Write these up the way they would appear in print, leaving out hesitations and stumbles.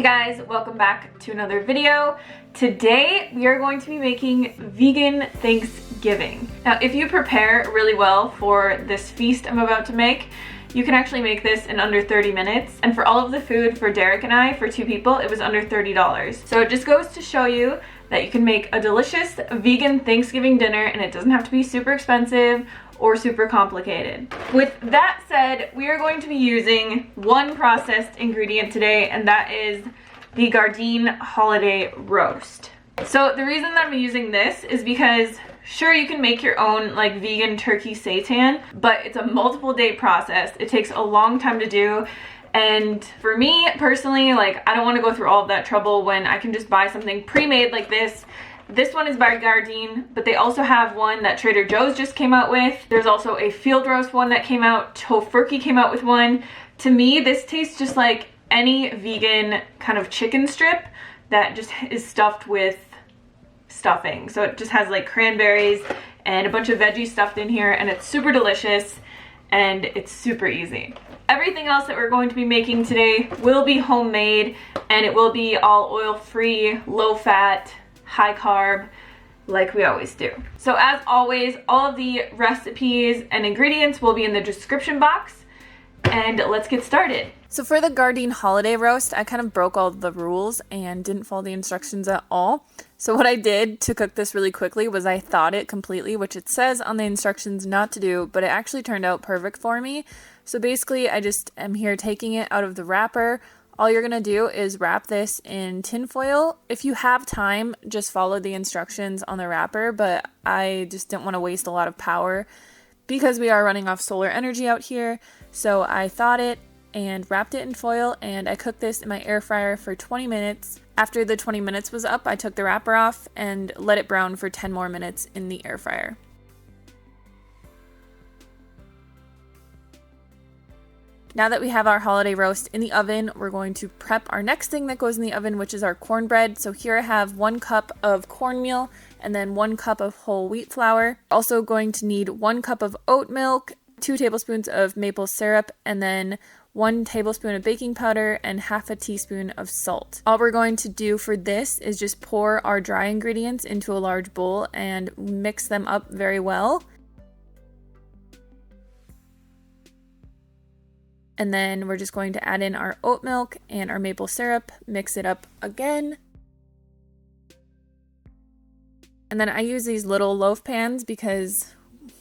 guys, welcome back to another video. Today we are going to be making vegan Thanksgiving. Now if you prepare really well for this feast I'm about to make, you can actually make this in under 30 minutes. And for all of the food for Derek and I, for 2 people, it was under $30. So it just goes to show you that you can make a delicious vegan Thanksgiving dinner and it doesn't have to be super expensive or super complicated. With that said, we are going to be using one processed ingredient today, and that is the Gardein holiday roast. So the reason that I'm using this is because sure, you can make your own like vegan turkey seitan, but it's a multiple day process. It takes a long time to do. And for me personally, like I don't want to go through all of that trouble when I can just buy something pre-made like this. This one is by Gardein, but they also have one that Trader Joe's just came out with. There's also a field roast one that came out. Tofurkey came out with one. To me, this tastes just like any vegan kind of chicken strip that just is stuffed with stuffing. So it just has like cranberries and a bunch of veggies stuffed in here, and it's super delicious and it's super easy. Everything else that we're going to be making today will be homemade, and it will be all oil-free, low-fat, high carb, like we always do. So as always, all of the recipes and ingredients will be in the description box, and let's get started. So for the Gardein holiday roast, I kind of broke all the rules and didn't follow the instructions at all. So what I did to cook this really quickly was I thawed it completely, which it says on the instructions not to do, but it actually turned out perfect for me. So basically I just am here taking it out of the wrapper. All you're gonna do is wrap this in tin foil. If you have time, just follow the instructions on the wrapper, but I just didn't want to waste a lot of power because we are running off solar energy out here. So I thawed it and wrapped it in foil, and I cooked this in my air fryer for 20 minutes. After the 20 minutes was up, I took the wrapper off and let it brown for 10 more minutes in the air fryer. Now that we have our holiday roast in the oven, we're going to prep our next thing that goes in the oven, which is our cornbread. So here I have 1 cup of cornmeal and then 1 cup of whole wheat flour. Also going to need 1 cup of oat milk, 2 tablespoons of maple syrup, and then 1 tablespoon of baking powder and half a teaspoon of salt. All we're going to do for this is just pour our dry ingredients into a large bowl and mix them up very well. And then we're just going to add in our oat milk and our maple syrup, mix it up again. And then I use these little loaf pans because,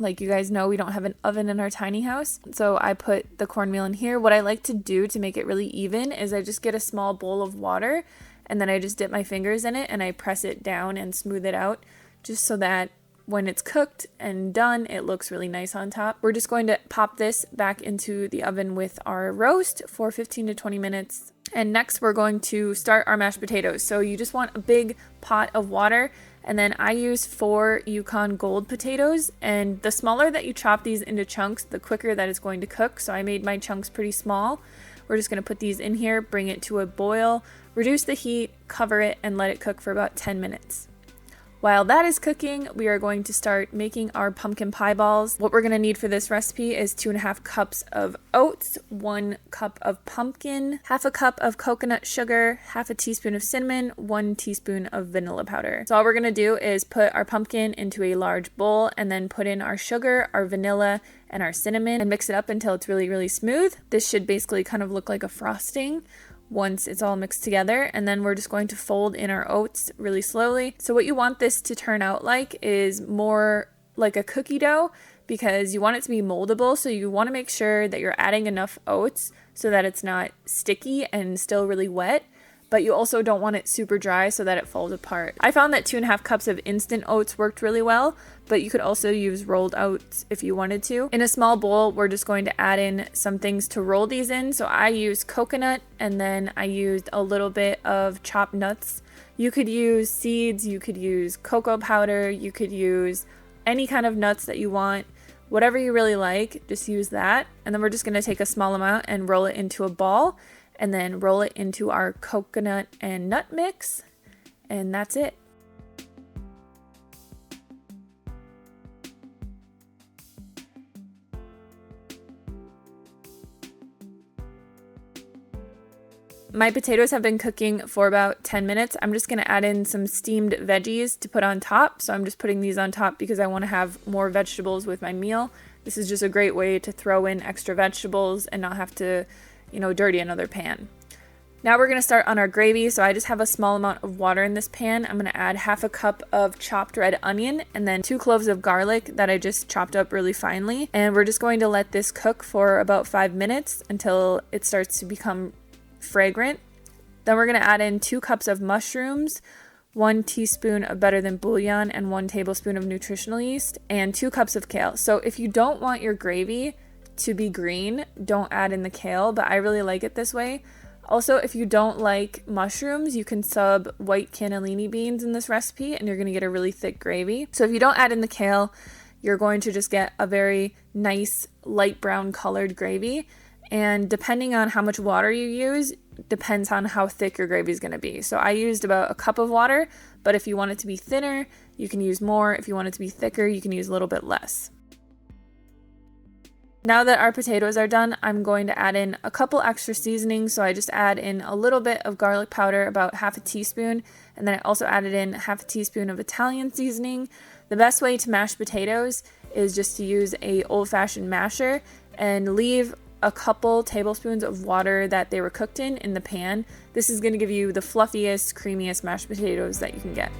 like you guys know, we don't have an oven in our tiny house. So I put the cornmeal in here. What I like to do to make it really even is I just get a small bowl of water and then I just dip my fingers in it and I press it down and smooth it out just so that when it's cooked and done, it looks really nice on top. We're just going to pop this back into the oven with our roast for 15 to 20 minutes. And next we're going to start our mashed potatoes. So you just want a big pot of water, and then I use 4 Yukon Gold potatoes, and the smaller that you chop these into chunks, the quicker that it's going to cook. So I made my chunks pretty small. We're just going to put these in here, bring it to a boil, reduce the heat, cover it, and let it cook for about 10 minutes. While that is cooking, we are going to start making our pumpkin pie balls. What we're going to need for this recipe is 2.5 cups of oats, 1 cup of pumpkin, half a cup of coconut sugar, half a teaspoon of cinnamon, 1 teaspoon of vanilla powder. So all we're going to do is put our pumpkin into a large bowl and then put in our sugar, our vanilla, and our cinnamon and mix it up until it's really, really smooth. This should basically kind of look like a frosting once it's all mixed together, and then we're just going to fold in our oats really slowly. So what you want this to turn out like is more like a cookie dough, because you want it to be moldable. So you want to make sure that you're adding enough oats so that it's not sticky and still really wet, but you also don't want it super dry so that it falls apart. I found that 2.5 cups of instant oats worked really well, but you could also use rolled oats if you wanted to. In a small bowl, we're just going to add in some things to roll these in. So I used coconut, and then I used a little bit of chopped nuts. You could use seeds, you could use cocoa powder, you could use any kind of nuts that you want. Whatever you really like, just use that. And then we're just going to take a small amount and roll it into a ball, and then roll it into our coconut and nut mix, and that's it. my potatoes have been cooking for about 10 minutes. I'm just going to add in some steamed veggies to put on top. So I'm just putting these on top because I want to have more vegetables with my meal. This is just a great way to throw in extra vegetables and not have to, you know, dirty another pan. Now we're going to start on our gravy. So I just have a small amount of water in this pan. I'm going to add half a cup of chopped red onion and then 2 cloves of garlic that I just chopped up really finely. And we're just going to let this cook for about 5 minutes until it starts to become fragrant. Then we're going to add in 2 cups of mushrooms, 1 teaspoon of better than bouillon, and 1 tablespoon of nutritional yeast, and 2 cups of kale. So if you don't want your gravy to be green, don't add in the kale, but I really like it this way. Also, if you don't like mushrooms, you can sub white cannellini beans in this recipe and you're going to get a really thick gravy. So if you don't add in the kale, you're going to just get a very nice light brown colored gravy. And depending on how much water you use, depends on how thick your gravy is going to be. So I used about a cup of water, but if you want it to be thinner, you can use more. If you want it to be thicker, you can use a little bit less. Now that our potatoes are done, I'm going to add in a couple extra seasonings. So I just add in a little bit of garlic powder, about half a teaspoon, and then I also added in half a teaspoon of Italian seasoning. The best way to mash potatoes is just to use a old-fashioned masher and leave a couple tablespoons of water that they were cooked in the pan. This is going to give you the fluffiest, creamiest mashed potatoes that you can get.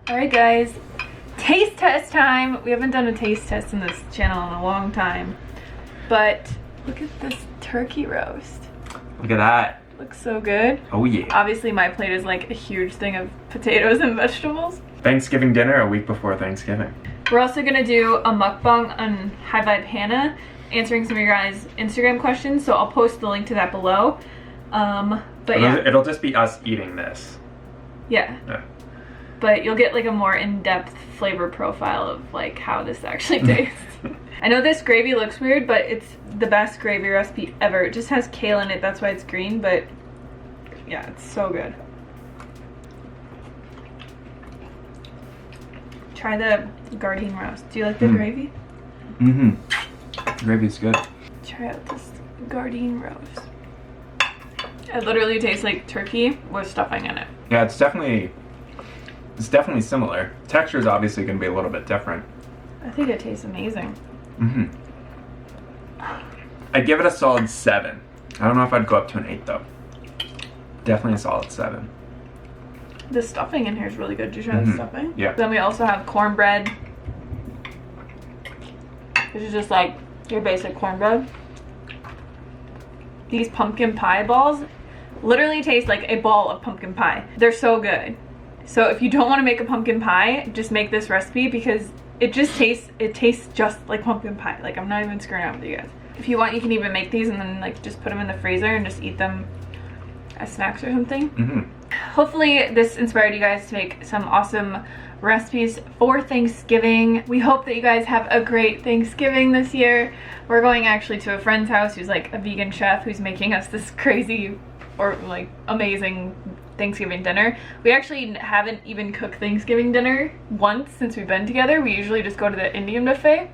Alright guys, taste test time! We haven't done a taste test in this channel in a long time, but look at this turkey roast. Look at that. Looks so good. Oh yeah. Obviously my plate is like a huge thing of potatoes and vegetables. Thanksgiving dinner a week before Thanksgiving. We're also gonna do a mukbang on High Vibe Hannah, answering some of your guys' Instagram questions, so I'll post the link to that below. But yeah. It'll just be us eating this. Yeah. But you'll get like a more in-depth flavor profile of like how this actually tastes. I know this gravy looks weird, but it's the best gravy recipe ever. It just has kale in it, that's why it's green, but yeah, it's so good. Try the Gardein roast. Do you like the gravy? Mm-hmm. Gravy's good. Try out this Gardein roast. It literally tastes like turkey with stuffing in it. Yeah, it's definitely similar. Texture is obviously going to be a little bit different. I think it tastes amazing. Mm-hmm. I'd give it a solid 7. I don't know if I'd go up to an 8 though. Definitely a solid 7. The stuffing in here is really good. Did you try the stuffing? Yeah. Then we also have cornbread, which is just like your basic cornbread. These pumpkin pie balls literally taste like a ball of pumpkin pie. They're so good. So if you don't want to make a pumpkin pie, just make this recipe because it tastes just like pumpkin pie. Like, I'm not even screwing around with you guys. If you want, you can even make these and then like just put them in the freezer and just eat them as snacks or something. Hopefully this inspired you guys to make some awesome recipes for Thanksgiving. We hope that you guys have a great Thanksgiving this year. We're going actually to a friend's house who's like a vegan chef who's making us this crazy or like amazing Thanksgiving dinner. We actually haven't even cooked Thanksgiving dinner once since we've been together. We usually just go to the Indian buffet.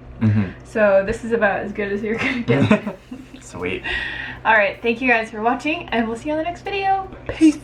So this is about as good as you're gonna get. Sweet. Alright, thank you guys for watching and we'll see you on the next video. Peace.